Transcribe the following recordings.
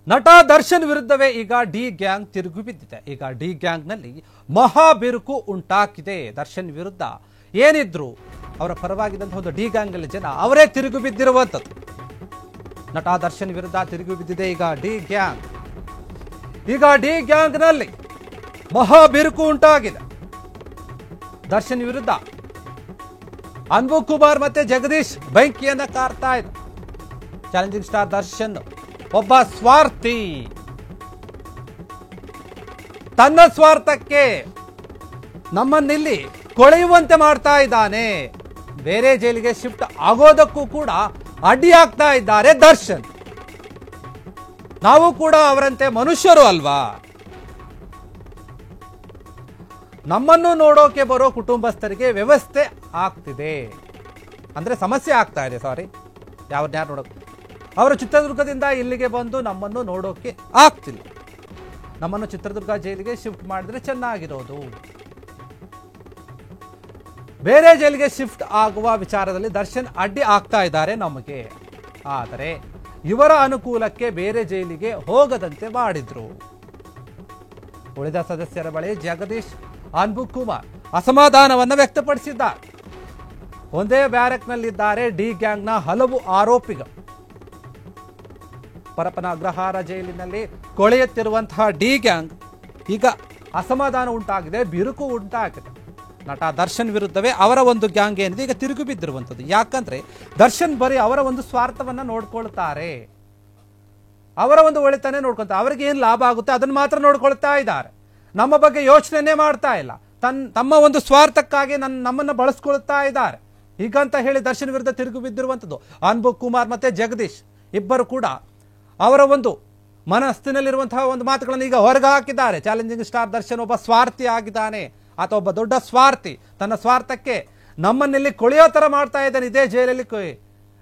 ನಟ ದರ್ಶನ್ ವಿರುದ್ಧವೇ ಈಗ ಡಿ ಗ್ಯಾಂಗ್ ತಿರುಗಿ ಬಿದ್ದಿದೆ. ಈಗ ಡಿ ಗ್ಯಾಂಗ್ನಲ್ಲಿ ಮಹಾ ಬಿರುಕು ಉಂಟಾಗಿದೆ. ದರ್ಶನ್ ವಿರುದ್ಧ ಏನಿದ್ರು ಅವರ ಪರವಾಗಿದ್ದಂತಹ ಒಂದು ಡಿ ಗ್ಯಾಂಗ್ನಲ್ಲಿ ಜನ ಅವರೇ ತಿರುಗಿ ಬಿದ್ದಿರುವಂಥದ್ದು. ನಟ ದರ್ಶನ್ ವಿರುದ್ಧ ತಿರುಗಿ ಬಿದ್ದಿದೆ ಈಗ ಡಿ ಗ್ಯಾಂಗ್. ಈಗ ಡಿ ಗ್ಯಾಂಗ್ನಲ್ಲಿ ಮಹಾ ಬಿರುಕು ಉಂಟಾಗಿದೆ. ದರ್ಶನ್ ವಿರುದ್ಧ ಅನ್ಬು ಕುಮಾರ್ ಮತ್ತೆ ಜಗದೀಶ್ ಬೆಂಕಿಯನ್ನ ಕಾರ್ತಾ ಇದೆ. ಚಾಲೆಂಜಿಂಗ್ ಸ್ಟಾರ್ ದರ್ಶನ್ ಒಬ್ಬ ಸ್ವಾರ್ಥಿ, ತನ್ನ ಸ್ವಾರ್ಥಕ್ಕೆ ನಮ್ಮನ್ನಿಲ್ಲಿ ಕೊಳೆಯುವಂತೆ ಮಾಡ್ತಾ ಇದ್ದಾನೆ. ಬೇರೆ ಜೈಲಿಗೆ ಶಿಫ್ಟ್ ಆಗೋದಕ್ಕೂ ಕೂಡ ಅಡ್ಡಿಯಾಗ್ತಾ ಇದ್ದಾರೆ ದರ್ಶನ್. ನಾವು ಕೂಡ ಅವರಂತೆ ಮನುಷ್ಯರು ಅಲ್ವಾ? ನಮ್ಮನ್ನು ನೋಡೋಕೆ ಬರೋ ಕುಟುಂಬಸ್ಥರಿಗೆ ವ್ಯವಸ್ಥೆ ಆಗ್ತಿದೆ ಅಂದ್ರೆ ಸಮಸ್ಯೆ ಆಗ್ತಾ ಇದೆ. ಸಾರಿ, ಯಾರು ನೋಡೋಕೆ ಅವರು ಚಿತ್ರದುರ್ಗದಿಂದ ಇಲ್ಲಿಗೆ ಬಂದು ನಮ್ಮನ್ನು ನೋಡೋಕೆ ಆಗ್ತಿಲ್ಲ. ನಮ್ಮನ್ನು ಚಿತ್ರದುರ್ಗ ಜೈಲಿಗೆ ಶಿಫ್ಟ್ ಮಾಡಿದ್ರೆ ಚೆನ್ನಾಗಿರೋದು. ಬೇರೆ ಜೈಲಿಗೆ ಶಿಫ್ಟ್ ಆಗುವ ವಿಚಾರದಲ್ಲಿ ದರ್ಶನ್ ಅಡ್ಡಿ ಆಗ್ತಾ ಇದ್ದಾರೆ ನಮಗೆ. ಆದರೆ ಇವರ ಅನುಕೂಲಕ್ಕೆ ಬೇರೆ ಜೈಲಿಗೆ ಹೋಗದಂತೆ ಮಾಡಿದ್ರು. ಉಳಿದ ಸದಸ್ಯರ ಬಳಿ ಜಗದೀಶ್, ಅನ್ಬು ಕುಮಾರ್ ಅಸಮಾಧಾನವನ್ನು ವ್ಯಕ್ತಪಡಿಸಿದ್ದಾರೆ. ಒಂದೇ ಬ್ಯಾರಕ್ನಲ್ಲಿದ್ದಾರೆ ಡಿ ಗ್ಯಾಂಗ್ನ ಹಲವು ಆರೋಪಿಗಳು. ಪರಪ್ಪನ ಅಗ್ರಹಾರ ಜೈಲಿನಲ್ಲಿ ಕೊಳೆಯುತ್ತಿರುವಂತಹ ಡಿ ಗ್ಯಾಂಗ್ ಈಗ ಅಸಮಾಧಾನ ಉಂಟಾಗಿದೆ, ಬಿರುಕು ಉಂಟಾಗಿದೆ. ನಟ ದರ್ಶನ್ ವಿರುದ್ಧವೇ ಅವರ ಒಂದು ಗ್ಯಾಂಗ್ ಏನಿದೆ ಈಗ ತಿರುಗಿ ಬಿದ್ದಿರುವಂಥದ್ದು. ಯಾಕಂದ್ರೆ ದರ್ಶನ್ ಬರೀ ಅವರ ಒಂದು ಸ್ವಾರ್ಥವನ್ನ ನೋಡ್ಕೊಳ್ತಾರೆ, ಅವರ ಒಂದು ಒಳಿತನೇ ನೋಡ್ಕೊಳ್ತಾರೆ. ಅವರಿಗೆ ಏನು ಲಾಭ ಆಗುತ್ತೆ ಅದನ್ನು ಮಾತ್ರ ನೋಡ್ಕೊಳ್ತಾ ಇದ್ದಾರೆ. ನಮ್ಮ ಬಗ್ಗೆ ಯೋಚನೆ ಮಾಡ್ತಾ ಇಲ್ಲ. ತಮ್ಮ ಒಂದು ಸ್ವಾರ್ಥಕ್ಕಾಗಿ ನಮ್ಮನ್ನ ಬಳಸ್ಕೊಳ್ತಾ ಇದ್ದಾರೆ. ಹೀಗಂತ ಹೇಳಿ ದರ್ಶನ್ ವಿರುದ್ಧ ತಿರುಗಿ ಬಿದ್ದಿರುವಂಥದ್ದು. ಅನ್ಬು ಕುಮಾರ್ ಮತ್ತೆ ಜಗದೀಶ್ ಇಬ್ಬರು ಕೂಡ ಅವರ ಒಂದು ಮನಸ್ಸಿನಲ್ಲಿರುವಂತಹ ಒಂದು ಮಾತುಗಳನ್ನು ಈಗ ಹೊರಗೆ ಹಾಕಿದ್ದಾರೆ. ಚಾಲೆಂಜಿಂಗ್ ಸ್ಟಾರ್ ದರ್ಶನ್ ಒಬ್ಬ ಸ್ವಾರ್ಥಿ ಆಗಿದ್ದಾನೆ, ಆತ ಒಬ್ಬ ದೊಡ್ಡ ಸ್ವಾರ್ಥಿ. ತನ್ನ ಸ್ವಾರ್ಥಕ್ಕೆ ನಮ್ಮನ್ನಿಲ್ಲಿ ಕೊಳೆಯೋ ತರ ಮಾಡ್ತಾ ಇದ್ದಾನೆ. ಇದೇ ಜೈಲಲ್ಲಿ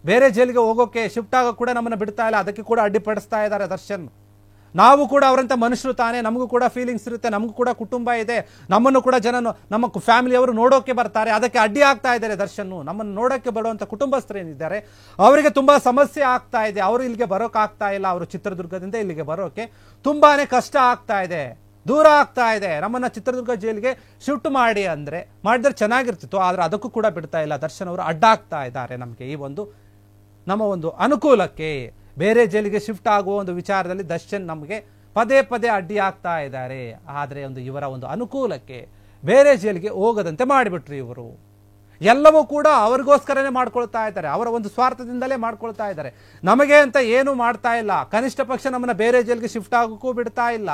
ಬೇರೆ ಜೈಲಿಗೆ ಹೋಗೋಕೆ ಶಿಫ್ಟ್ ಆಗೋ ಕೂಡ ನಮ್ಮನ್ನು ಬಿಡ್ತಾ ಇಲ್ಲ, ಅದಕ್ಕೆ ಕೂಡ ಅಡ್ಡಿಪಡಿಸ್ತಾ ಇದ್ದಾರೆ ದರ್ಶನ್. ನಾವು ಕೂಡ ಅವರಂತ ಮನುಷ್ಯರು ತಾನೆ, ನಮಗೂ ಕೂಡ ಫೀಲಿಂಗ್ಸ್ ಇರುತ್ತೆ, ನಮಗೂ ಕೂಡ ಕುಟುಂಬ ಇದೆ, ನಮ್ಮನ್ನು ಕೂಡ ಜನ ನಮ್ಮ ಫ್ಯಾಮಿಲಿಯವರು ನೋಡೋಕೆ ಬರ್ತಾರೆ, ಅದಕ್ಕೆ ಅಡ್ಡಿ ಆಗ್ತಾ ಇದ್ದಾರೆ ದರ್ಶನ್. ನಮ್ಮನ್ನು ನೋಡೋಕೆ ಬರುವಂತ ಕುಟುಂಬಸ್ಥರು ಏನಿದ್ದಾರೆ ಅವರಿಗೆ ತುಂಬಾ ಸಮಸ್ಯೆ ಆಗ್ತಾ ಇದೆ. ಅವರು ಇಲ್ಲಿಗೆ ಬರೋಕೆ ಆಗ್ತಾ ಇಲ್ಲ. ಅವರು ಚಿತ್ರದುರ್ಗದಿಂದ ಇಲ್ಲಿಗೆ ಬರೋಕೆ ತುಂಬಾನೇ ಕಷ್ಟ ಆಗ್ತಾ ಇದೆ, ದೂರ ಆಗ್ತಾ ಇದೆ. ನಮ್ಮನ್ನ ಚಿತ್ರದುರ್ಗ ಜೈಲಿಗೆ ಶಿಫ್ಟ್ ಮಾಡಿ ಅಂದ್ರೆ ಮಾಡಿದ್ರೆ ಚೆನ್ನಾಗಿರ್ತಿತ್ತು, ಆದ್ರೆ ಅದಕ್ಕೂ ಕೂಡ ಬಿಡ್ತಾ ಇಲ್ಲ ದರ್ಶನ್ ಅವರು. ಅಡ್ಡಾಗ್ತಾ ಇದ್ದಾರೆ ನಮಗೆ ಈ ಒಂದು ನಮ್ಮ ಒಂದು ಅನುಕೂಲಕ್ಕೆ. ಬೇರೆ ಜೈಲಿಗೆ ಶಿಫ್ಟ್ ಆಗುವ ಒಂದು ವಿಚಾರದಲ್ಲಿ ದರ್ಶನ್ ನಮಗೆ ಪದೇ ಪದೇ ಅಡ್ಡಿ ಆಗ್ತಾ ಇದ್ದಾರೆ. ಆದರೆ ಇವರ ಒಂದು ಅನುಕೂಲಕ್ಕೆ ಬೇರೆ ಜೈಲಿಗೆ ಹೋಗದಂತೆ ಮಾಡಿಬಿಟ್ರು ಇವರು. ಎಲ್ಲವೂ ಕೂಡ ಅವರಿಗೋಸ್ಕರನೇ ಮಾಡ್ಕೊಳ್ತಾ ಇದ್ದಾರೆ, ಅವರ ಒಂದು ಸ್ವಾರ್ಥದಿಂದಲೇ ಮಾಡ್ಕೊಳ್ತಾ ಇದ್ದಾರೆ. ನಮಗೆ ಅಂತ ಏನು ಮಾಡ್ತಾ ಇಲ್ಲ. ಕನಿಷ್ಠ ಪಕ್ಷ ನಮ್ಮನ್ನ ಬೇರೆ ಜೈಲಿಗೆ ಶಿಫ್ಟ್ ಆಗೋಕ್ಕೂ ಬಿಡ್ತಾ ಇಲ್ಲ.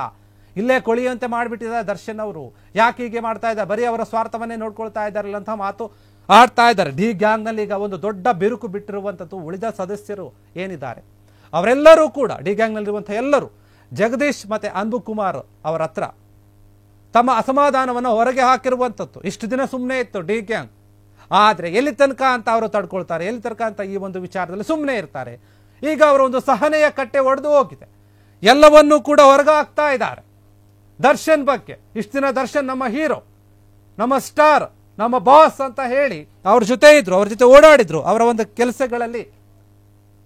ಇಲ್ಲೇ ಕೊಳಿಯುವಂತೆ ಮಾಡಿಬಿಟ್ಟಿದ್ದಾರೆ ದರ್ಶನ್ ಅವರು. ಯಾಕೆ ಹೀಗೆ ಮಾಡ್ತಾ ಇದ್ದಾರೆ? ಬರೀ ಅವರ ಸ್ವಾರ್ಥವನ್ನೇ ನೋಡ್ಕೊಳ್ತಾ ಇದ್ದಾರಲ್ಲ ಅಂತ ಮಾತು ಆಡ್ತಾ ಇದ್ದಾರೆ. ಡಿ ಗ್ಯಾಂಗ್ನಲ್ಲಿ ಈಗ ಒಂದು ದೊಡ್ಡ ಬಿರುಕು ಬಿಟ್ಟಿರುವಂಥದ್ದು. ಉಳಿದ ಸದಸ್ಯರು ಏನಿದ್ದಾರೆ ಅವರೆಲ್ಲರೂ ಕೂಡ ಡಿ ಗ್ಯಾಂಗ್ನಲ್ಲಿರುವಂಥ ಎಲ್ಲರೂ ಜಗದೀಶ್ ಮತ್ತೆ ಅನ್ಬು ಕುಮಾರ್ ಅವರ ಹತ್ರ ತಮ್ಮ ಅಸಮಾಧಾನವನ್ನು ಹೊರಗೆ ಹಾಕಿರುವಂಥದ್ದು. ಇಷ್ಟು ದಿನ ಸುಮ್ಮನೆ ಇತ್ತು ಡಿ ಗ್ಯಾಂಗ್, ಆದರೆ ಎಲ್ಲಿ ತನಕ ಅಂತ ಅವರು ತಡ್ಕೊಳ್ತಾರೆ, ಎಲ್ಲಿ ತನಕ ಅಂತ ಈ ಒಂದು ವಿಚಾರದಲ್ಲಿ ಸುಮ್ಮನೆ ಇರ್ತಾರೆ. ಈಗ ಅವರ ಒಂದು ಸಹನೆಯ ಕಟ್ಟೆ ಒಡೆದು ಹೋಗಿದೆ. ಎಲ್ಲವನ್ನೂ ಕೂಡ ಹೊರಗೆ ಹಾಕ್ತಾ ಇದ್ದಾರೆ ದರ್ಶನ್ ಬಗ್ಗೆ. ಇಷ್ಟು ದಿನ ದರ್ಶನ್ ನಮ್ಮ ಹೀರೋ, ನಮ್ಮ ಸ್ಟಾರ್, ನಮ್ಮ ಬಾಸ್ ಅಂತ ಹೇಳಿ ಅವ್ರ ಜೊತೆ ಇದ್ರು, ಅವ್ರ ಜೊತೆ ಓಡಾಡಿದ್ರು, ಅವರ ಒಂದು ಕೆಲಸಗಳಲ್ಲಿ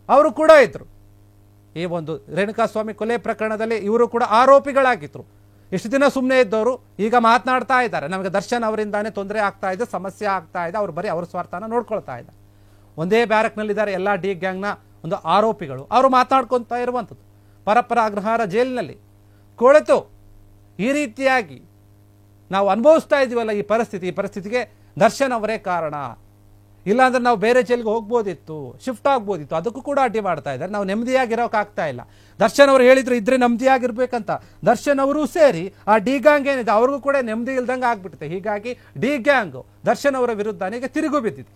ಅವರು ಕೂಡ ಇದ್ರು. ಈ ಒಂದು ರೇಣುಕಾಸ್ವಾಮಿ ಕೊಲೆ ಪ್ರಕರಣದಲ್ಲಿ ಇವರು ಕೂಡ ಆರೋಪಿಗಳಾಗಿದ್ರು. ಇಷ್ಟು ದಿನ ಸುಮ್ಮನೆ ಇದ್ದವರು ಈಗ ಮಾತನಾಡ್ತಾ ಇದ್ದಾರೆ, ನಮಗೆ ದರ್ಶನ್ ಅವರಿಂದಾನೇ ತೊಂದರೆ ಆಗ್ತಾ ಇದೆ, ಸಮಸ್ಯೆ ಆಗ್ತಾ ಇದೆ, ಅವ್ರು ಬರೀ ಅವ್ರ ಸ್ವಾರ್ಥನ ನೋಡ್ಕೊಳ್ತಾ ಇದ್ದಾರೆ. ಒಂದೇ ಬ್ಯಾರಕ್ನಲ್ಲಿದ್ದಾರೆ ಎಲ್ಲ ಡಿ ಗ್ಯಾಂಗ್ನ ಒಂದು ಆರೋಪಿಗಳು. ಅವರು ಮಾತನಾಡ್ಕೊತಾ ಇರುವಂಥದ್ದು. ಪರಪ್ಪನ ಅಗ್ರಹಾರ ಜೈಲಿನಲ್ಲಿ ಕೊಳೆತು ಈ ರೀತಿಯಾಗಿ ನಾವು ಅನುಭವಿಸ್ತಾ ಇದೀವಲ್ಲ ಈ ಪರಿಸ್ಥಿತಿಗೆ ದರ್ಶನ್ ಅವರೇ ಕಾರಣ. ಇಲ್ಲಾಂದ್ರೆ ನಾವು ಬೇರೆ ಜೈಲಿಗೆ ಹೋಗ್ಬೋದಿತ್ತು, ಶಿಫ್ಟ್ ಆಗ್ಬೋದಿತ್ತು, ಅದಕ್ಕೂ ಕೂಡ ಅಡ್ಡಿ ಮಾಡ್ತಾ ಇದ್ದಾರೆ. ನಾವು ನೆಮ್ಮದಿಯಾಗಿರೋಕ್ಕಾಗ್ತಾ ಇಲ್ಲ. ದರ್ಶನ್ ಅವರು ಹೇಳಿದ್ರು ಇದ್ರೆ ನೆಮ್ಮದಿಯಾಗಿರ್ಬೇಕಂತ. ದರ್ಶನ್ ಅವರು ಸೇರಿ ಆ ಡಿ ಗ್ಯಾಂಗ್ ಏನಿದೆ ಅವ್ರಿಗೂ ಕೂಡ ನೆಮ್ಮದಿ ಇಲ್ದಂಗೆ ಆಗ್ಬಿಡುತ್ತೆ. ಹೀಗಾಗಿ ಡಿ ಗ್ಯಾಂಗ್ ದರ್ಶನ್ ಅವರ ವಿರುದ್ಧನೇ ತಿರುಗು ಬಿದ್ದಿದೆ.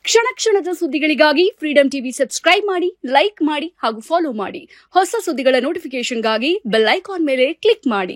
ಕ್ಷಣ ಕ್ಷಣದ ಸುದ್ದಿಗಳಿಗಾಗಿ ಫ್ರೀಡಂ ಟಿವಿ ಸಬ್ಸ್ಕ್ರೈಬ್ ಮಾಡಿ, ಲೈಕ್ ಮಾಡಿ ಹಾಗೂ ಫಾಲೋ ಮಾಡಿ. ಹೊಸ ಸುದ್ದಿಗಳ ನೋಟಿಫಿಕೇಶನ್ಗಾಗಿ ಬೆಲ್ ಐಕಾನ್ ಮೇಲೆ ಕ್ಲಿಕ್ ಮಾಡಿ.